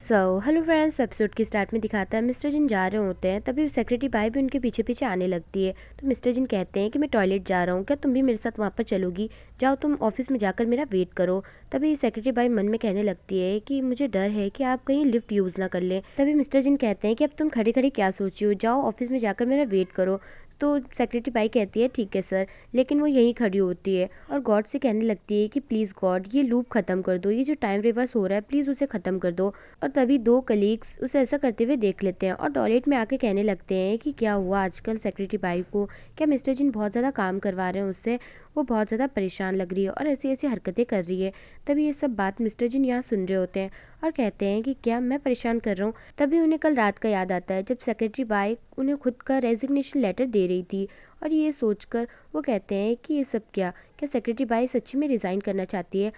Hello friends. Episode के start में दिखाता है मिस्टर जिन जा रहे होते हैं, तभी सेक्रेटरी बाई भी उनके पीछे पीछे आने लगती है। तो मिस्टर जिन कहते हैं कि मैं टॉयलेट जा रहा हूँ, क्या तुम भी मेरे साथ वहाँ पर चलोगी? जाओ तुम ऑफिस में जाकर मेरा वेट करो। तभी सेक्रेटरी बाई मन में कहने लगती है कि मुझे डर है कि आप कहीं लिफ्ट यूज़ ना कर लें। तभी मिस्टर जिन कहते हैं कि अब तुम खड़े खड़े क्या सोची हो, जाओ ऑफिस में जाकर मेरा वेट करो। तो सेक्रेटरी बाई कहती है ठीक है सर, लेकिन वो यहीं खड़ी होती है और गॉड से कहने लगती है कि प्लीज़ गॉड ये लूप ख़त्म कर दो, ये जो टाइम रिवर्स हो रहा है प्लीज़ उसे ख़त्म कर दो। और तभी दो कलीग्स उसे ऐसा करते हुए देख लेते हैं और टॉयलेट में आके कहने लगते हैं कि क्या हुआ आजकल सेक्रेटरी बाई को, क्या मिस्टर जिन बहुत ज़्यादा काम करवा रहे हैं उससे, वो बहुत ज़्यादा परेशान लग रही है और ऐसी ऐसी हरकतें कर रही है। तभी ये सब बात मिस्टर जिन यहाँ सुन रहे होते हैं और कहते हैं कि क्या मैं परेशान कर रहा हूँ। तभी उन्हें कल रात का याद आता है जब सेक्रेटरी बाई उन्हें खुद का रेजिग्नेशन लेटर दे रही थी। और ये सोचकर वो कहते हैं कि ये सब क्या क्या सेक्रेटरी बाई सच्ची में रिज़ाइन करना चाहती है,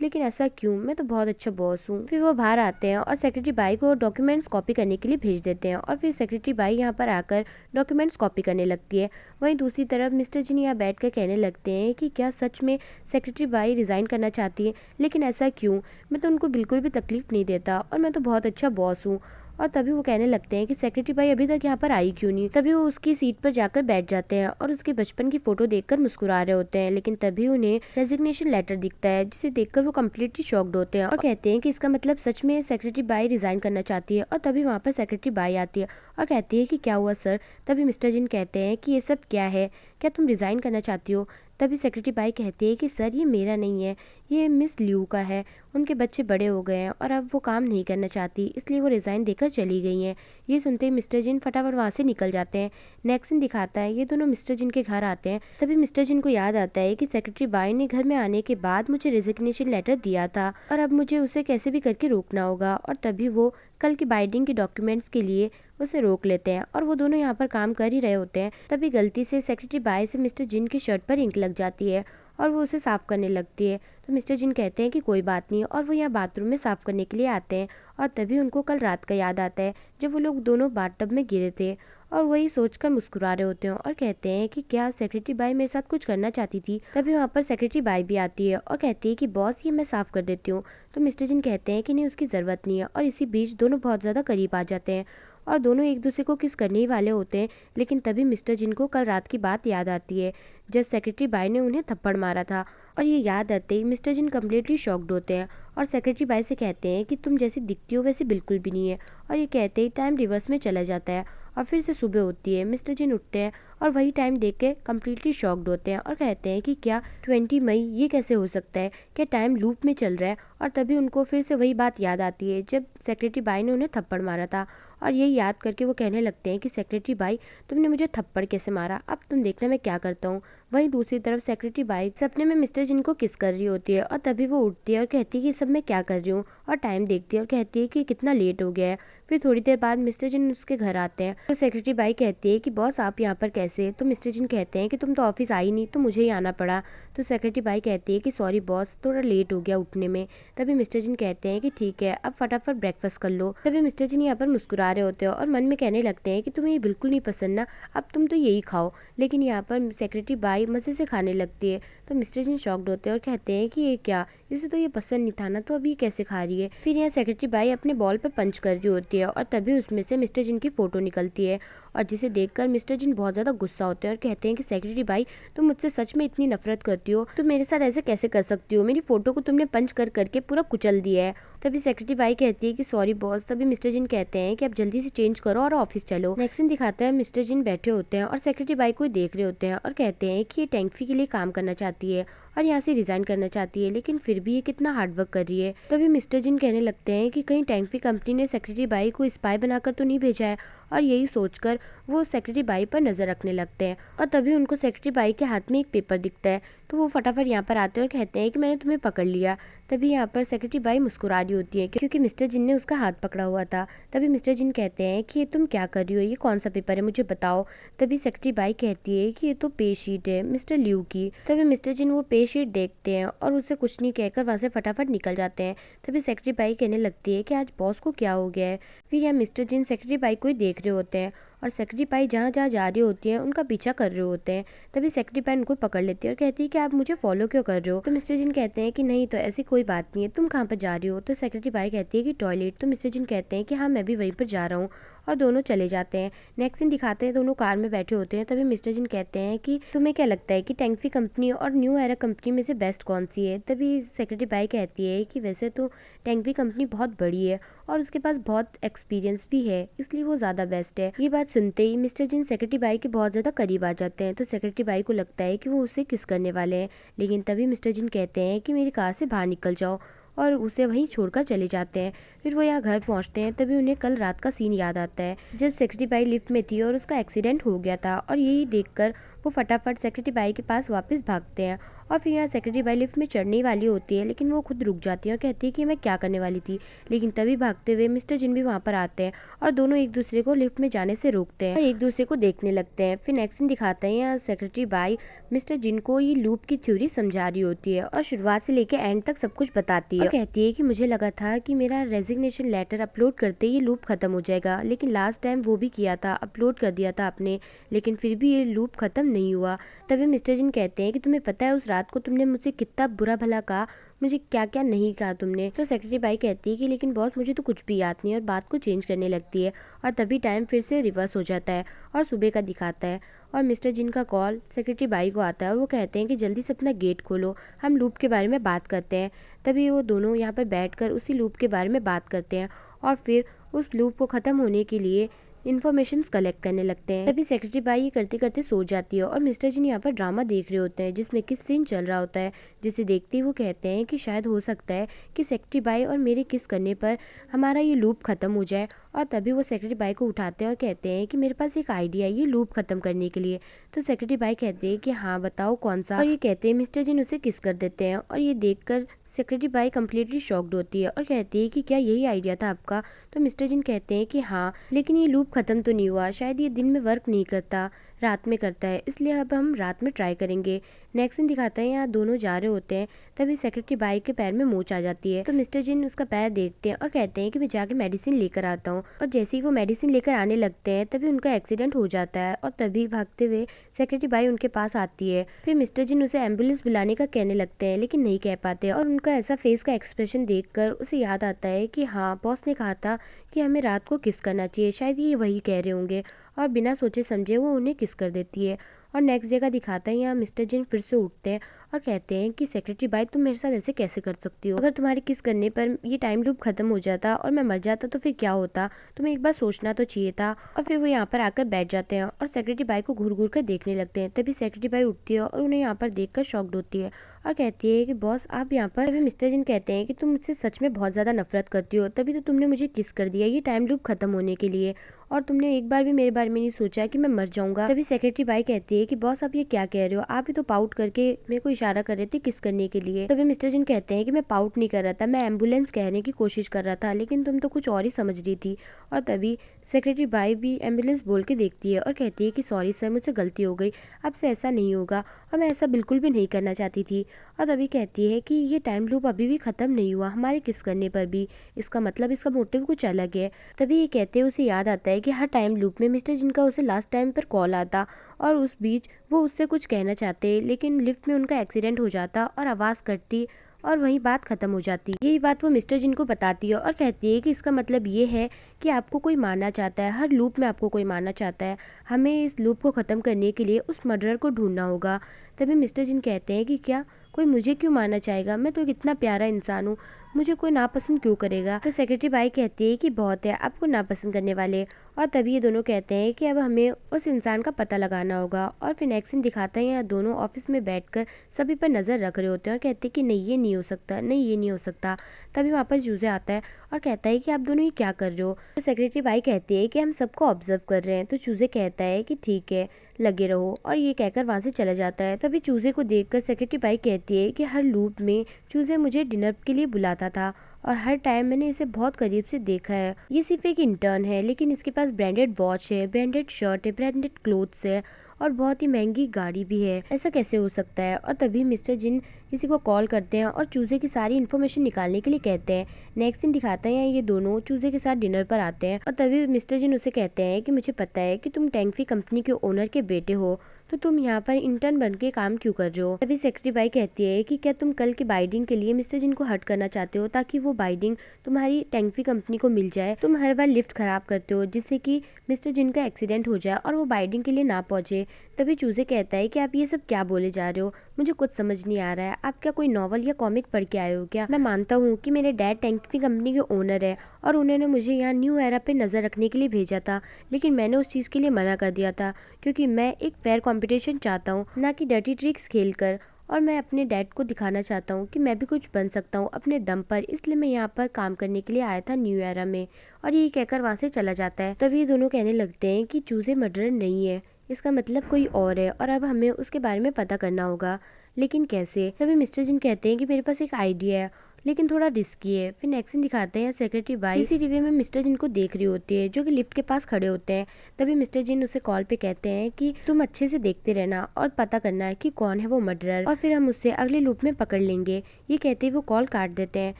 लेकिन ऐसा क्यों, मैं तो बहुत अच्छा बॉस हूँ। फिर वो बाहर आते हैं और सेक्रेटरी बाई को डॉक्यूमेंट्स कॉपी करने के लिए भेज देते हैं और फिर सेक्रेटरी बाई यहाँ पर आकर डॉक्यूमेंट्स कॉपी करने लगती है। वहीं दूसरी तरफ मिस्टर जिन यहाँ बैठ कर कहने लगते हैं कि क्या सच में सेक्रेटरी बाई रिज़ाइन करना चाहती है, लेकिन ऐसा क्यों, मैं तो उनको बिल्कुल भी तकलीफ नहीं देता और मैं तो बहुत अच्छा बॉस हूँ। और तभी वो कहने लगते हैं कि सेक्रेटरी बाई अभी तक यहाँ पर आई क्यों नहीं। तभी वो उसकी सीट पर जाकर बैठ जाते हैं और उसके बचपन की फोटो देखकर मुस्कुरा रहे होते हैं, लेकिन तभी उन्हें रेजिग्नेशन लेटर दिखता है जिसे देखकर वो कम्प्लीटली शॉक्ड होते हैं और कहते हैं कि इसका मतलब सच में सेक्रेटरी बाई रिजाइन करना चाहती है। और तभी वहाँ पर सेक्रेटरी बाई आती है और कहती है कि क्या हुआ सर। तभी मिस्टर जिन कहते हैं कि ये सब क्या है, क्या तुम रिज़ाइन करना चाहती हो? तभी सेक्रेटरी बाई कहती है कि सर ये मेरा नहीं है, ये मिस ल्यू का है। उनके बच्चे बड़े हो गए हैं और अब वो काम नहीं करना चाहती, इसलिए वो रिज़ाइन देकर चली गई हैं। ये सुनते ही मिस्टर जिन फटाफट वहाँ से निकल जाते हैं। नेक्स्ट सीन दिखाता है ये दोनों मिस्टर जिन के घर आते हैं। तभी मिस्टर जिन को याद आता है कि सेक्रेटरी बाई ने घर में आने के बाद मुझे रेजिग्नेशन लेटर दिया था और अब मुझे उसे कैसे भी करके रोकना होगा। और तभी वो कल की बाइंडिंग के डॉक्यूमेंट्स के लिए उसे रोक लेते हैं और वो दोनों यहाँ पर काम कर ही रहे होते हैं। तभी गलती से सेक्रेटरी बाई से मिस्टर जिन की शर्ट पर इंक लग जाती है और वो उसे साफ़ करने लगती है। तो मिस्टर जिन कहते हैं कि कोई बात नहीं और वो यहाँ बाथरूम में साफ़ करने के लिए आते हैं। और तभी उनको कल रात का याद आता है जब वो लोग दोनों बाथटब में गिरे थे और वही सोचकर मुस्कुरा रहे होते हैं और कहते हैं कि क्या सेक्रेटरी बाई मेरे साथ कुछ करना चाहती थी। तभी वहाँ पर सेक्रेटरी बाई भी आती है और कहती है कि बॉस ये मैं साफ़ कर देती हूँ। तो मिस्टर जिन कहते हैं कि नहीं उसकी ज़रूरत नहीं है और इसी बीच दोनों बहुत ज़्यादा करीब आ जाते हैं और दोनों एक दूसरे को किस करने ही वाले होते हैं। लेकिन तभी मिस्टर जिन को कल रात की बात याद आती है जब सेक्रेटरी बाई ने उन्हें थप्पड़ मारा था। और ये याद आते ही मिस्टर जिन कम्प्लीटली शॉक्ड होते हैं और सेक्रेटरी बाई से कहते हैं कि तुम जैसी दिखती हो वैसे बिल्कुल भी नहीं है। और ये कहते ही टाइम रिवर्स में चला जाता है और फिर से सुबह होती है। मिस्टर जिन उठते हैं और वही टाइम देख के कम्प्लीटली शॉक्ड होते हैं और कहते हैं कि क्या 20 मई ये कैसे हो सकता है, क्या टाइम लूप में चल रहा है। और तभी उनको फिर से वही बात याद आती है जब सेक्रेटरी बाई ने उन्हें थप्पड़ मारा था और यही याद करके वो कहने लगते हैं कि सेक्रेटरी बाई तुमने मुझे थप्पड़ कैसे मारा, अब तुम देखना मैं क्या करता हूँ। वहीं दूसरी तरफ सेक्रेटरी बाई सपने में मिस्टर जिन को किस कर रही होती है और तभी वो उठती है और कहती है कि सब मैं क्या कर रही हूँ और टाइम देखती है और कहती है कि कितना लेट हो गया है। फिर थोड़ी देर बाद मिस्टर जिन उसके घर आते हैं तो सेक्रेटरी बाई कहती है कि बॉस आप यहाँ पर कैसे। तो मिस्टर जिन कहते हैं कि तुम तो ऑफिस आई नहीं तो मुझे ही आना पड़ा। तो सेक्रेटरी बाई कहती है कि सॉरी बॉस थोड़ा लेट हो गया उठने में। तभी मिस्टर जिन कहते हैं कि ठीक है अब फटाफट ब्रेकफास्ट कर लो। तभी मिस्टर जिन यहाँ पर मुस्कुरा रहे होते हैं और मन में कहने लगते हैं कि तुम्हें ये बिल्कुल नहीं पसंद ना, अब तुम तो यही खाओ। लेकिन यहाँ पर सेक्रेटरी बाई मज़े से खाने लगती है। तो मिस्टर जिन शॉक्ड होते हैं और कहते हैं कि ये क्या, इसे तो ये पसंद नहीं था ना, तो अभी कैसे खा रही है। फिर यहाँ सेक्रेटरी बाई अपने बॉल पर पंच कर रही होती है और तभी उसमें से मिस्टर जिन की फ़ोटो निकलती है और जिसे देखकर मिस्टर जिन बहुत ज़्यादा गुस्सा होते हैं और कहते हैं कि सेक्रेटरी बाई तुम मुझसे सच में इतनी नफरत करती हो, तुम मेरे साथ ऐसे कैसे कर सकती हो, मेरी फ़ोटो को तुमने पंच कर करके पूरा कुचल दिया है। तभी सेक्रेटरी बाई कहती है कि सॉरी बॉस। तभी मिस्टर जिन कहते हैं कि अब जल्दी से चेंज करो और ऑफिस चलो। नेक्स्ट सीन दिखाता है मिस्टर जिन बैठे होते हैं और सेक्रेटरी बाई को देख रहे होते हैं और कहते हैं कि ये टैंकफी के लिए काम करना चाहती है और यहाँ से रिजाइन करना चाहती है, लेकिन फिर भी ये कितना हार्डवर्क कर रही है। तभी मिस्टर जिन कहने लगते हैं कि कहीं टैंकफी कंपनी ने सेक्रेटरी बाई को स्पाई बनाकर तो नहीं भेजा है। और यही सोचकर वो सेक्रेटरी बाई पर नज़र रखने लगते हैं और तभी उनको सेक्रेटरी बाई के हाथ में एक पेपर दिखता है। तो वो फटाफट यहाँ पर आते हैं और कहते हैं कि मैंने तुम्हें पकड़ लिया। तभी यहाँ पर सेक्रेटरी बाई मुस्कुरा रही होती है क्योंकि मिस्टर जिन ने उसका हाथ पकड़ा हुआ था। तभी मिस्टर जिन कहते हैं कि ये तुम क्या कर रही हो, ये कौन सा पेपर है मुझे बताओ। तभी सेक्रेटरी बाई कहती है कि ये तो पे शीट है मिस्टर ल्यू की। तभी मिस्टर जिन वो पे शीट देखते हैं और उसे कुछ नहीं कहकर वहाँ से फटाफट निकल जाते हैं। तभी सेक्रेटरी बाई कहने लगती है कि आज बॉस को क्या हो गया है। फिर यहाँ मिस्टर जिन सेक्रेटरी बाई को ही देख रहे होते हैं और सेक्रेटरी पाई जहाँ जहाँ जा रही होती हैं उनका पीछा कर रहे होते हैं। तभी सेक्रेटरी पाई उनको पकड़ लेती है और कहती है कि आप मुझे फॉलो क्यों कर रहे हो। तो मिस्टर जिन कहते हैं कि नहीं, तो ऐसी कोई बात नहीं है, तुम कहाँ पर जा रही हो। तो सेक्रेटरी पाई कहती है कि टॉयलेट। तो मिस्टर जिन कहते हैं कि हाँ, मैं भी वहीं पर जा रहा हूँ, और दोनों चले जाते हैं। नेक्स्ट सीन दिखाते हैं, दोनों कार में बैठे होते हैं। तभी मिस्टर जिन कहते हैं कि तुम्हें क्या लगता है कि टेंगफी कंपनी और न्यू एरा कंपनी में से बेस्ट कौन सी है। तभी सेक्रेटरी बाई कहती है कि वैसे तो टेंगफी कंपनी बहुत बड़ी है और उसके पास बहुत एक्सपीरियंस भी है, इसलिए वो ज़्यादा बेस्ट है। ये बात सुनते ही मिस्टर जिन सेक्रेटरी बाई के बहुत ज़्यादा करीब आ जाते हैं। तो सेक्रेटरी बाई को लगता है कि वो उसे किस करने वाले हैं, लेकिन तभी मिस्टर जिन कहते हैं कि मेरी कार से बाहर निकल जाओ, और उसे वहीं छोड़कर चले जाते हैं। फिर वो यहाँ घर पहुँचते हैं। तभी उन्हें कल रात का सीन याद आता है जब सेक्रेटरी बाई लिफ्ट में थी और उसका एक्सीडेंट हो गया था, और यही देखकर वो फटाफट सेक्रेटरी बाई के पास वापस भागते हैं। और फिर यहाँ सेक्रेटरी बाई लिफ्ट में चढ़ने वाली होती है, लेकिन वो खुद रुक जाती है और कहती है कि मैं क्या करने वाली थी। लेकिन तभी भागते हुए मिस्टर जिन भी वहाँ पर आते हैं और दोनों एक दूसरे को लिफ्ट में जाने से रोकते हैं और एक दूसरे को देखने लगते हैं। फिर नेक्स्ट सीन दिखाते हैं, यहाँ सेक्रेटरी बाई मिस्टर जिन को ये लूप की थ्योरी समझा रही होती है और शुरुआत से लेकर एंड तक सब कुछ बताती है। और कहती है कि मुझे लगा था कि मेरा रेजिग्नेशन लेटर अपलोड करते ही ये लूप खत्म हो जाएगा, लेकिन लास्ट टाइम वो भी किया था, अपलोड कर दिया था आपने, लेकिन फिर भी ये लूप खत्म नहीं हुआ। तभी मिस्टर जिन कहते हैं कि तुम्हें पता है उस रात को तुमने मुझसे कितना बुरा भला कहा, मुझे क्या क्या नहीं कहा तुमने। तो सेक्रेटरी बाई कहती है कि लेकिन बॉस मुझे तो कुछ भी याद नहीं है, और बात को चेंज करने लगती है। और तभी टाइम फिर से रिवर्स हो जाता है और सुबह का दिखाता है, और मिस्टर जिन का कॉल सेक्रेटरी बाई को आता है और वो कहते हैं कि जल्दी से अपना गेट खोलो, हम लूप के बारे में बात करते हैं। तभी वो दोनों यहाँ पर बैठकर उसी लूप के बारे में बात करते हैं और फिर उस लूप को ख़त्म होने के लिए इन्फॉर्मेशंस कलेक्ट करने लगते हैं। तभी सेक्रेटरी बाई ये करते करते सो जाती है और मिस्टर जिन यहाँ पर ड्रामा देख रहे होते हैं जिसमें किस सीन चल रहा होता है, जिसे देखते ही वो कहते हैं कि शायद हो सकता है कि सेक्रेटरी बाई और मेरे किस करने पर हमारा ये लूप खत्म हो जाए। और तभी वो सेक्रेटरी बाई को उठाते हैं और कहते हैं कि मेरे पास एक आइडिया है ये लूप खत्म करने के लिए। तो सेक्रेटरी बाई कहते हैं कि हाँ बताओ कौन सा। और ये कहते हैं मिस्टर जिन उसे किस कर देते हैं, और ये देखकर सेक्रेटरी बाई कम्प्लीटली शॉक्ड होती है और कहती है कि क्या यही आइडिया था आपका। तो मिस्टर जिन कहते हैं कि हाँ, लेकिन ये लूप खत्म तो नहीं हुआ, शायद ये दिन में वर्क नहीं करता, रात में करता है, इसलिए अब हम रात में ट्राई करेंगे। नेक्स्ट सीन दिखाता है, यहाँ दोनों जा रहे होते हैं। तभी सेक्रेटरी बाई के पैर में मोच आ जाती है। तो मिस्टर जिन उसका पैर देखते हैं और कहते हैं कि मैं जाके मेडिसिन लेकर आता हूँ। और जैसे ही वो मेडिसिन लेकर आने लगते हैं तभी उनका एक्सीडेंट हो जाता है, और तभी भागते हुए सेक्रेटरी बाई उनके पास आती है। फिर मिस्टर जिन उसे एम्बुलेंस बुलाने का कहने लगते हैं, लेकिन नहीं कह पाते, और उनका ऐसा फेस का एक्सप्रेशन देखकर उसे याद आता है कि हाँ, बॉस ने कहा था कि हमें रात को किस करना चाहिए, शायद ये वही कह रहे होंगे। और बिना सोचे समझे वो उन्हें किस कर देती है। और नेक्स्ट डे का दिखाता है, यहाँ मिस्टर जिन फिर से उठते हैं और कहते हैं कि सेक्रेटरी बाई तुम मेरे साथ ऐसे कैसे कर सकती हो, अगर तुम्हारे किस करने पर ये टाइम लूप खत्म हो जाता और मैं मर जाता तो फिर क्या होता, तुम्हें एक बार सोचना तो चाहिए था। और फिर वो यहाँ पर आकर बैठ जाते हैं और सेक्रेटरी बाई को घूर घूर कर देखने लगते हैं। तभी सेक्रेटरी बाई उठती है और उन्हें यहाँ पर देखकर शॉक्ड होती है और कहती है कि बॉस आप यहाँ पर। तभी मिस्टर जिन कहते हैं कि तुम मुझसे सच में बहुत ज़्यादा नफरत करती हो, तभी तो तुमने मुझे किस कर दिया ये टाइम लूप खत्म होने के लिए, और तुमने एक बार भी मेरे बारे में नहीं सोचा कि मैं मर जाऊंगा। तभी सेक्रेटरी बाई कहती है कि बॉस आप ये क्या कह रहे हो, आप ही तो पाउट करके मेरे को इशारा कर रहे थे किस करने के लिए। तभी मिस्टर जिन कहते हैं कि मैं पाउट नहीं कर रहा था, मैं एम्बुलेंस कहने की कोशिश कर रहा था, लेकिन तुम तो कुछ और ही समझ रही थी। और तभी सेक्रेटरी बाई भी एम्बुलेंस बोल के देखती है और कहती है कि सॉरी सर, मुझसे गलती हो गई, अब से ऐसा नहीं होगा, और मैं ऐसा बिल्कुल भी नहीं करना चाहती थी। और तभी कहती है कि ये टाइम लूप अभी भी ख़त्म नहीं हुआ हमारे किस करने पर भी, इसका मतलब इसका मोटिव कुछ अलग है। तभी ये कहते हैं उसे याद आता है कि हर टाइम लूप में मिस्टर जिनका उसे लास्ट टाइम पर कॉल आता, और उस बीच वो उससे कुछ कहना चाहते, लेकिन लिफ्ट में उनका एक्सीडेंट हो जाता और आवाज़ कटती और वहीं बात खत्म हो जाती। यही बात वो मिस्टर जिन को बताती है और कहती है कि इसका मतलब ये है कि आपको कोई मारना चाहता है, हर लूप में आपको कोई मारना चाहता है, हमें इस लूप को ख़त्म करने के लिए उस मर्डरर को ढूंढना होगा। तभी मिस्टर जिन कहते हैं कि क्या कोई मुझे क्यों मारना चाहेगा, मैं तो एक इतना प्यारा इंसान हूँ, मुझे कोई नापसंद क्यों करेगा। तो सेक्रेटरी बाई कहती है कि बहुत है आपको नापसंद करने वाले। और तभी ये दोनों कहते हैं कि अब हमें उस इंसान का पता लगाना होगा। और फिर नेक्स्ट सीन दिखाता है, यहाँ दोनों ऑफिस में बैठकर सभी पर नज़र रख रहे होते हैं और कहते हैं कि नहीं ये नहीं हो सकता, नहीं ये नहीं हो सकता। तभी वहाँ पर जूजे आता है और कहता है कि आप दोनों ये क्या कर रहे हो। तो सेक्रेटरी बाई कहती है कि हम सबको ऑब्जर्व कर रहे हैं। तो चूजे कहता है कि ठीक है लगे रहो, और ये कहकर वहाँ से चला जाता है। तभी चूजे को देखकर सेक्रेटरी बाई कहती है कि हर लूप में चूजे मुझे डिनर के लिए बुलाता था और हर टाइम मैंने इसे बहुत करीब से देखा है। ये सिर्फ एक इंटर्न है, लेकिन इसके पास ब्रांडेड वॉच है, ब्रांडेड शर्ट है, ब्रांडेड क्लोथ्स है, और बहुत ही महंगी गाड़ी भी है, ऐसा कैसे हो सकता है। और तभी मिस्टर जिन किसी को कॉल करते हैं और चूजे की सारी इन्फॉर्मेशन निकालने के लिए कहते हैं। नेक्स्ट सीन दिखाते हैं ये दोनों चूजे के साथ डिनर पर आते हैं और तभी मिस्टर जिन उसे कहते हैं कि मुझे पता है कि तुम टैंकफी कंपनी के ओनर के बेटे हो, तो तुम यहाँ पर इंटर्न बन के काम क्यों कर रहे हो। तभी सेक्रेटरी बाई कहती है कि क्या तुम कल की बाइडिंग के लिए मिस्टर जिन को हर्ट करना चाहते हो ताकि वो बाइडिंग तुम्हारी टैंकफी कंपनी को मिल जाए। तुम हर बार लिफ्ट खराब करते हो जिससे कि मिस्टर जिन का एक्सीडेंट हो जाए और वो बाइडिंग के लिए ना पहुंचे। तभी चूजे कहता है कि आप ये सब क्या बोले जा रहे हो, मुझे कुछ समझ नहीं आ रहा है। आप क्या कोई नॉवल या कॉमिक पढ़ के आए हो क्या। मैं मानता हूँ कि मेरे डैड टैंकफी कंपनी के ओनर है और उन्होंने मुझे यहाँ न्यू एरा पे नजर रखने के लिए भेजा था, लेकिन मैंने उस चीज़ के लिए मना कर दिया था क्योंकि मैं एक फेयर कंपटीशन चाहता हूँ, ना कि डर्टी ट्रिक्स खेल कर। और मैं अपने डैड को दिखाना चाहता हूँ कि मैं भी कुछ बन सकता हूँ अपने दम पर, इसलिए मैं यहाँ पर काम करने के लिए आया था न्यू एरा में। और ये कहकर वहाँ से चला जाता है। तभी दोनों कहने लगते हैं कि चूजे मर्डरर नहीं है, इसका मतलब कोई और है और अब हमें उसके बारे में पता करना होगा, लेकिन कैसे। तभी मिस्टर जिन कहते हैं कि मेरे पास एक आइडिया है लेकिन थोड़ा रिस्की है। फिर नेक्स्ट सीन दिखाते हैं सेक्रेटरी बाई सीसीटीवी में मिस्टर जिन को देख रही होती है जो कि लिफ्ट के पास खड़े होते हैं। तभी मिस्टर जिन उसे कॉल पे कहते हैं कि तुम अच्छे से देखते रहना और पता करना है कि कौन है वो मर्डरर और फिर हम उससे अगले लूप में पकड़ लेंगे। ये कहते ही वो कॉल काट देते हैं।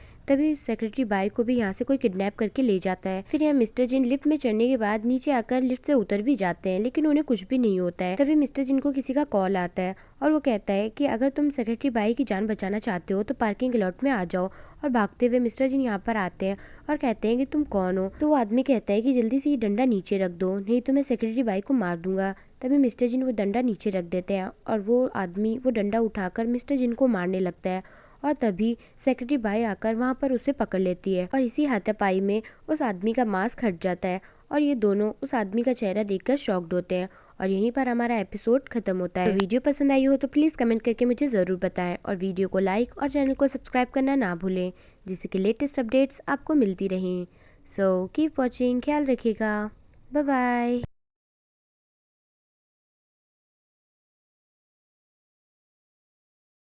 तभी सेक्रेटरी बाई को भी यहाँ से कोई किडनैप करके ले जाता है। फिर यहाँ मिस्टर जिन लिफ्ट में चढ़ने के बाद नीचे आकर लिफ्ट से उतर भी जाते हैं लेकिन उन्हें कुछ भी नहीं होता है। तभी मिस्टर जिन को किसी का कॉल आता है और वो कहता है कि अगर तुम सेक्रेटरी बाई की जान बचाना चाहते हो तो पार्किंग लॉट में आ जाओ। और भागते हुए मिस्टर जिन यहाँ पर आते हैं और कहते हैं कि तुम कौन हो। तो वो आदमी कहता है कि जल्दी से ये डंडा नीचे रख दो नहीं तो मैं सेक्रेटरी बाई को मार दूंगा। तभी मिस्टर जिन वो डंडा नीचे रख देते हैं और वो आदमी वो डंडा उठाकर मिस्टर जिन को मारने लगता है और तभी सेक्रेटरी बाई आकर वहाँ पर उसे पकड़ लेती है और इसी हाथापाई में उस आदमी का मास्क हट जाता है और ये दोनों उस आदमी का चेहरा देखकर शॉक्ड होते हैं। और यहीं पर हमारा एपिसोड खत्म होता है। तो वीडियो पसंद आई हो तो प्लीज़ कमेंट करके मुझे ज़रूर बताएं और वीडियो को लाइक और चैनल को सब्सक्राइब करना ना भूलें जिससे कि लेटेस्ट अपडेट्स आपको मिलती रहें। सो कीप वॉचिंग, ख्याल रखिएगा, बाय बाय।